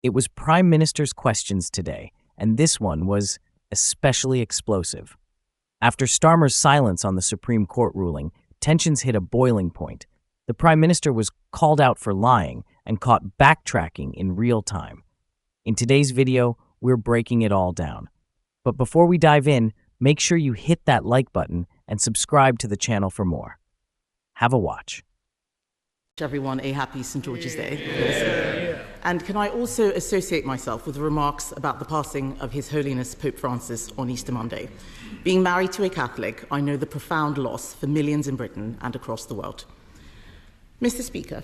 It was Prime Minister's questions today, and this one was especially explosive. After Starmer's silence on the Supreme Court ruling, tensions hit a boiling point. The Prime Minister was called out for lying and caught backtracking in real time. In today's video, we're breaking it all down. But before we dive in, make sure you hit that like button and subscribe to the channel for more. Have a watch. Everyone a happy St. George's Day. And can I also associate myself with remarks about the passing of His Holiness Pope Francis on Easter Monday. Being married to a Catholic, I know the profound loss for millions in Britain and across the world. Mr. Speaker,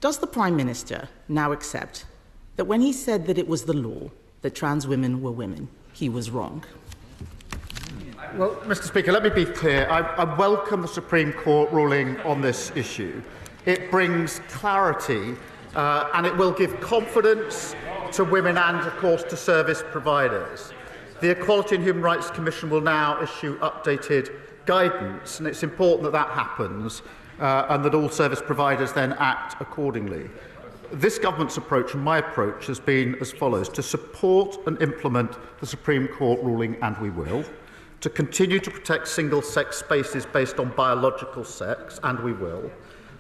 does the Prime Minister now accept that when he said that it was the law that trans women were women, he was wrong? Well, Mr. Speaker, let me be clear. I welcome the Supreme Court ruling on this issue. It brings clarity and it will give confidence to women and, of course, to service providers. The Equality and Human Rights Commission will now issue updated guidance, and it's important that that happens and that all service providers then act accordingly. This government's approach and my approach has been as follows: to support and implement the Supreme Court ruling, and we will; to continue to protect single-sex spaces based on biological sex, and we will;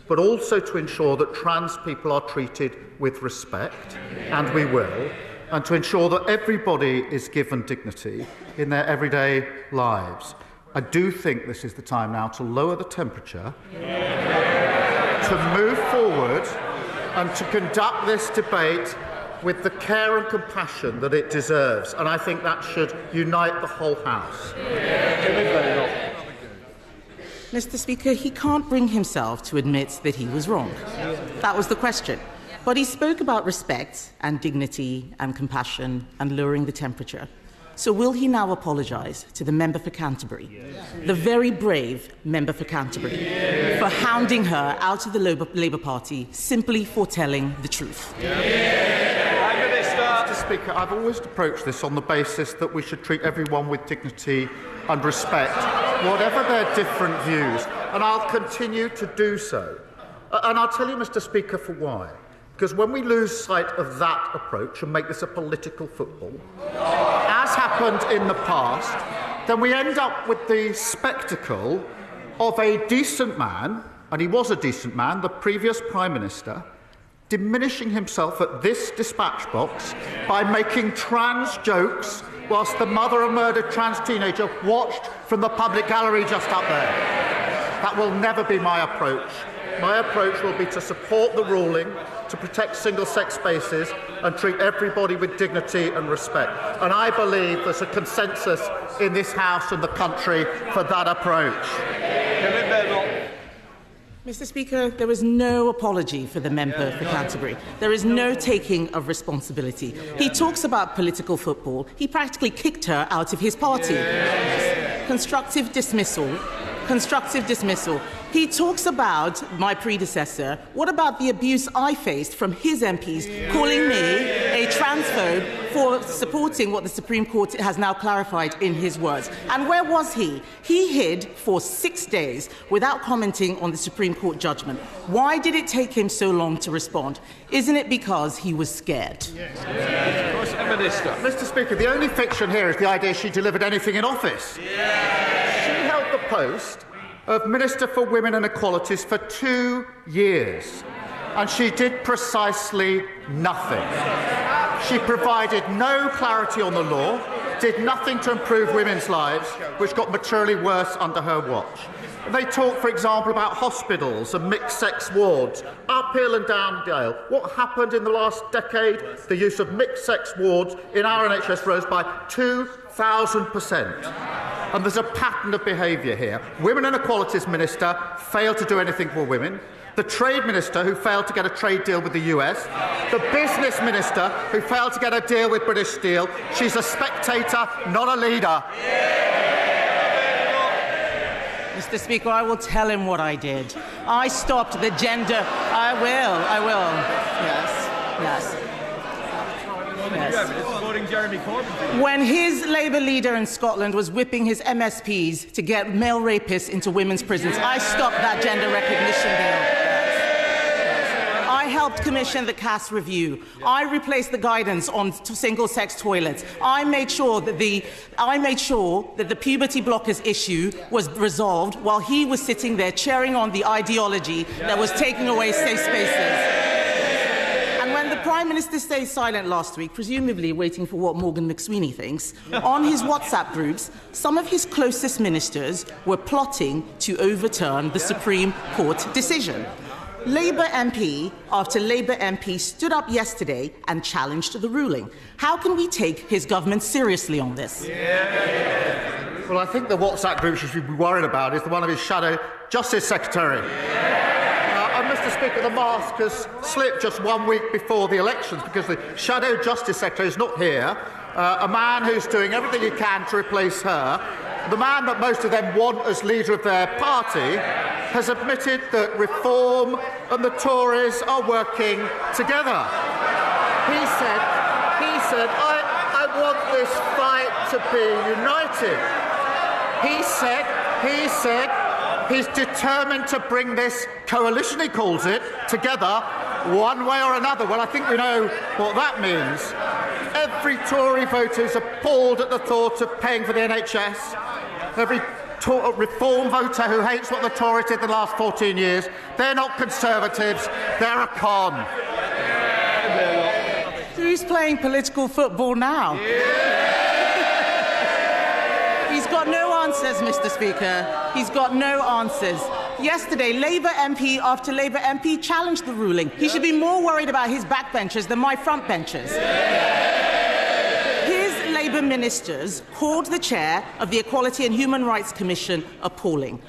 but also to ensure that trans people are treated with respect, and we will; and to ensure that everybody is given dignity in their everyday lives. I do think this is the time now to lower the temperature, to move forward, and to conduct this debate with the care and compassion that it deserves. And I think that should unite the whole House. Mr. Speaker, he can't bring himself to admit that he was wrong. That was the question. But he spoke about respect and dignity and compassion and lowering the temperature. So will he now apologise to the member for Canterbury, the very brave member for Canterbury, for hounding her out of the Labour Party simply for telling the truth? Mr. Speaker, I've always approached this on the basis that we should treat everyone with dignity and respect, whatever their different views, and I'll continue to do so. And I'll tell you, Mr. Speaker, for why. Because when we lose sight of that approach and make this a political football, as happened in the past, then we end up with the spectacle of a decent man, and he was a decent man, the previous Prime Minister, diminishing himself at this dispatch box by making trans jokes whilst the mother of a murdered trans teenager watched from the public gallery just up there. That will never be my approach. My approach will be to support the ruling, to protect single-sex spaces and treat everybody with dignity and respect. And I believe there's a consensus in this House and the country for that approach. Mr. Speaker, there was no apology for the member for Canterbury. There is no taking of responsibility. He talks about political football. He practically kicked her out of his party. Constructive dismissal. Constructive dismissal. He talks about my predecessor. What about the abuse I faced from his MPs calling me a transphobe for supporting what the Supreme Court has now clarified in his words? And where was he? He hid for 6 days without commenting on the Supreme Court judgment. Why did it take him so long to respond? Isn't it because he was scared? Mr. Speaker, the only fiction here is the idea she delivered anything in office. She held the post of Minister for Women and Equalities for 2 years, and she did precisely nothing. She provided no clarity on the law, did nothing to improve women's lives, which got materially worse under her watch. They talk, for example, about hospitals and mixed-sex wards, uphill and down-dale. What happened in the last decade? The use of mixed-sex wards in our NHS rose by 2,000%. And there's a pattern of behaviour here. Women and Equalities Minister failed to do anything for women. The Trade Minister, who failed to get a trade deal with the US. The Business Minister, who failed to get a deal with British Steel. She's a spectator, not a leader. Mr. Speaker, I will tell him what I did. I stopped the gender... I will. Yes. When his Labour leader in Scotland was whipping his MSPs to get male rapists into women's prisons, I stopped that gender recognition bill. I helped commission the CAS review. I replaced the guidance on single-sex toilets. I made sure that the puberty blockers issue was resolved while he was sitting there cheering on the ideology that was taking away safe spaces. And when the Prime Minister stayed silent last week, presumably waiting for what Morgan McSweeney thinks, on his WhatsApp groups, some of his closest ministers were plotting to overturn the Supreme Court decision. Labour MP after Labour MP stood up yesterday and challenged the ruling. How can we take his government seriously on this? Well, I think the WhatsApp group you should be worried about is the one of his shadow Justice Secretary. Mr. Speaker, the mask has slipped just 1 week before the elections because the shadow Justice Secretary is not here, a man who's doing everything he can to replace her. The man that most of them want as leader of their party has admitted that Reform and the Tories are working together. He said, I want this fight to be united. He said, he's determined to bring this coalition, he calls it, together one way or another. Well, I think we know what that means. Every Tory voter is appalled at the thought of paying for the NHS. Every Reform voter who hates what the Tories did the last 14 years, they're not Conservatives, they're a con. Who's playing political football now? He's got no answers, Mr. Speaker. He's got no answers. Yesterday, Labour MP after Labour MP challenged the ruling. He should be more worried about his backbenchers than my frontbenchers. His Labour ministers called the chair of the Equality and Human Rights Commission appalling.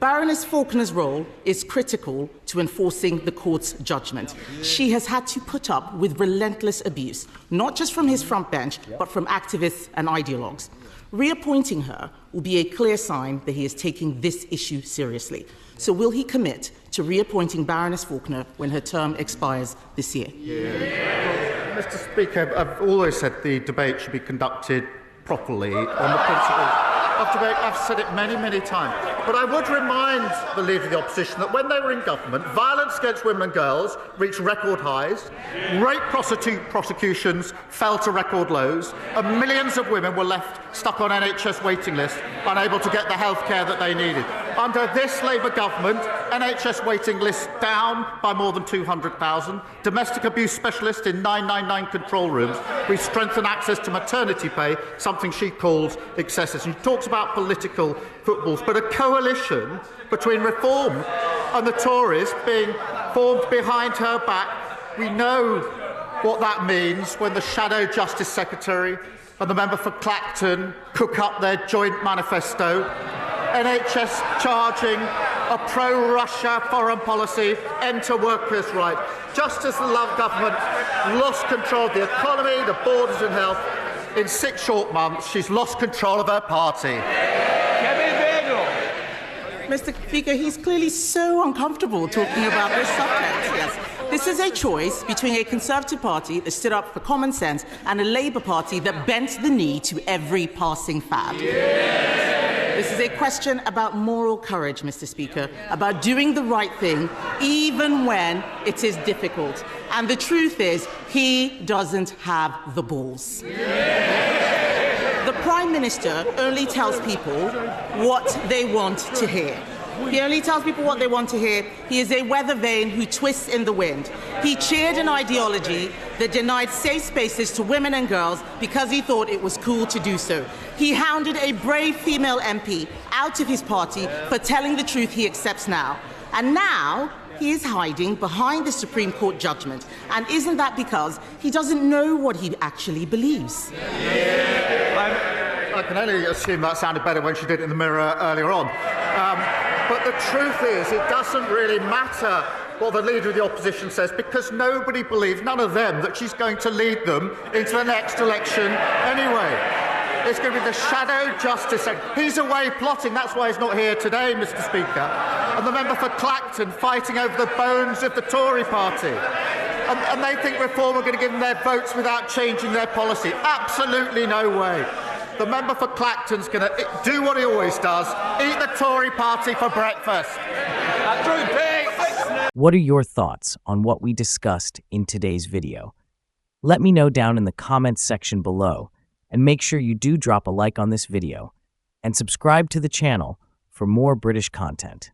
Baroness Faulkner's role is critical to enforcing the court's judgment. She has had to put up with relentless abuse, not just from his front bench, but from activists and ideologues. Reappointing her will be a clear sign that he is taking this issue seriously. So will he commit to reappointing Baroness Faulkner when her term expires this year? Well, Mr. Speaker, I've always said the debate should be conducted properly on the principles of debate. I've said it many, many times. But I would remind the Leader of the Opposition that when they were in government, violence against women and girls reached record highs, rape prosecutions fell to record lows, and millions of women were left stuck on NHS waiting lists, unable to get the health care that they needed. Under this Labour government, NHS waiting lists down by more than 200,000, domestic abuse specialists in 999 control rooms. We've strengthened access to maternity pay, something she calls excessive. She talks about political footballs, but a coalition between Reform and the Tories being formed behind her back, we know what that means when the Shadow Justice Secretary and the member for Clacton cook up their joint manifesto. NHS charging a pro-Russia foreign policy, enter workers' rights. Just as the Love government lost control of the economy, the borders and health, in 6 short months, she's lost control of her party. Mr. Speaker, he's clearly so uncomfortable talking about this subject. Yes. This is a choice between a Conservative Party that stood up for common sense and a Labour Party that bent the knee to every passing fad. This is a question about moral courage, Mr. Speaker, about doing the right thing even when it is difficult. And the truth is, he doesn't have the balls. The Prime Minister only tells people what they want to hear. He only tells people what they want to hear. He is a weather vane who twists in the wind. He cheered an ideology that denied safe spaces to women and girls because he thought it was cool to do so. He hounded a brave female MP out of his party for telling the truth he accepts now. And now he is hiding behind the Supreme Court judgment. And isn't that because he doesn't know what he actually believes? I can only assume that sounded better when she did it in the mirror earlier on. But the truth is, it doesn't really matter what the Leader of the Opposition says, because nobody believes, none of them, that she's going to lead them into the next election anyway. It's going to be the Shadow Justice Secretary. He's away plotting, that's why he's not here today, Mr. Speaker. And the member for Clacton fighting over the bones of the Tory party. And they think Reform are going to give them their votes without changing their policy. Absolutely no way. The member for Clacton's going to do what he always does, eat the Tory party for breakfast. What are your thoughts on what we discussed in today's video? Let me know down in the comments section below, and make sure you do drop a like on this video and subscribe to the channel for more British content.